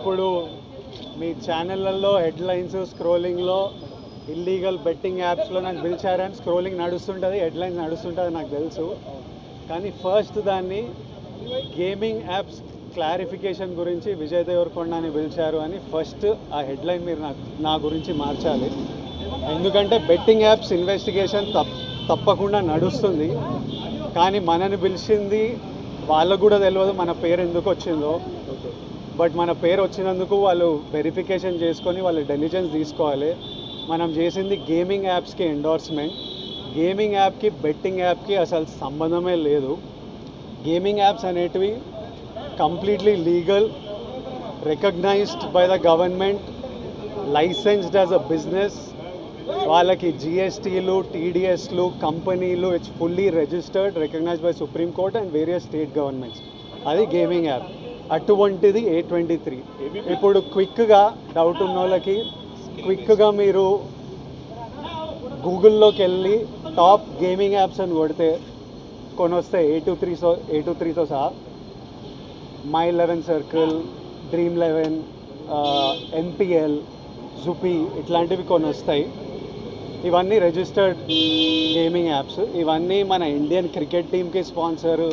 ఇప్పుడు మీ ఛానళ్ళల్లో headlines స్క్రోలింగ్లో illegal betting యాప్స్లో నాకు పిలిచారని స్క్రోలింగ్ నడుస్తుంటుంది, హెడ్లైన్స్ నడుస్తుంటుంది నాకు తెలుసు. కానీ ఫస్ట్ దాన్ని గేమింగ్ యాప్స్ క్లారిఫికేషన్ గురించి విజయ్ దేవరకొండని పిలిచారు అని ఫస్ట్ ఆ హెడ్లైన్ మీరు నా గురించి మార్చాలి. ఎందుకంటే బెట్టింగ్ యాప్స్ ఇన్వెస్టిగేషన్ తప్పకుండా నడుస్తుంది. కానీ మనని పిలిచింది వాళ్ళకు కూడా తెలియదు మన పేరు ఎందుకు వచ్చిందో. బట్ మన పేరు వచ్చినందుకు వాళ్ళు వెరిఫికేషన్ చేసుకొని వాళ్ళ డెలిజెన్స్ తీసుకోవాలి. మనం చేసింది గేమింగ్ యాప్స్కి ఎండోర్స్మెంట్. గేమింగ్ యాప్కి బెట్టింగ్ యాప్కి అసలు సంబంధమే లేదు. గేమింగ్ యాప్స్ అనేటివి completely legal, recognised by the government, licensed as a business. వాళ్ళకి జిఎస్టీలు, టీడీఎస్లు, కంపెనీలు, it's fully registered, recognised by Supreme Court and various state governments. అది గేమింగ్ యాప్. అటువంటిది A23. ఇప్పుడు క్విక్గా డౌట్ ఉన్న వాళ్ళకి క్విక్గా మీరు గూగుల్లోకి వెళ్ళి టాప్ గేమింగ్ యాప్స్ అని కొడితే కొన్ని వస్తాయి. A23తో సహా My11 Circle, Dream11, NPL, జుపీ ఇట్లాంటివి కొన్ని వస్తాయి. ఇవన్నీ రిజిస్టర్డ్ గేమింగ్ యాప్స్. ఇవన్నీ మన ఇండియన్ క్రికెట్ టీమ్కి స్పాన్సర్,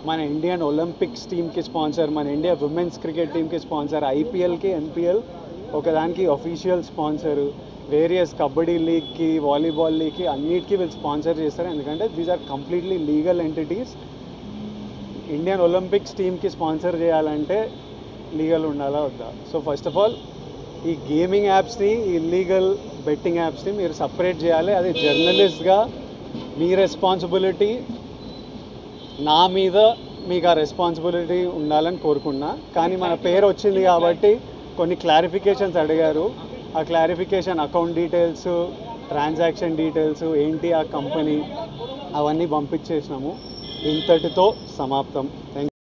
మన ఇండియన్ ఒలింపిక్స్ టీమ్కి స్పాన్సర్, మన ఇండియా ఉమెన్స్ క్రికెట్ టీమ్కి స్పాన్సర్, ఐపీఎల్కి, ఎన్పిఎల్ ఒకదానికి అఫీషియల్ స్పాన్సర్, వేరియస్ కబడ్డీ లీగ్కి, వాలీబాల్ లీగ్కి అన్నిటికీ వీళ్ళు స్పాన్సర్ చేస్తారు. ఎందుకంటే these are completely legal entities. Indian Olympics టీమ్కి స్పాన్సర్ చేయాలంటే లీగల్ ఉండాలా వద్దా? సో ఫస్ట్ ఆఫ్ ఆల్ ఈ గేమింగ్ యాప్స్ని, ఇల్లీగల్ బెట్టింగ్ యాప్స్ని మీరు సపరేట్ చేయాలి. అది జర్నలిస్ట్గా మీ రెస్పాన్సిబిలిటీ. నా మీద మీకు ఆ రెస్పాన్సిబిలిటీ ఉండాలని కోరుకున్నా. కానీ మన పేరు వచ్చింది కాబట్టి కొన్ని క్లారిఫికేషన్స్ అడిగారు. ఆ clarification account details, transaction details ఏంటి, ఆ కంపెనీ అవన్నీ పంపించేసినాము. ఇంతటితో సమాప్తం. Thank you.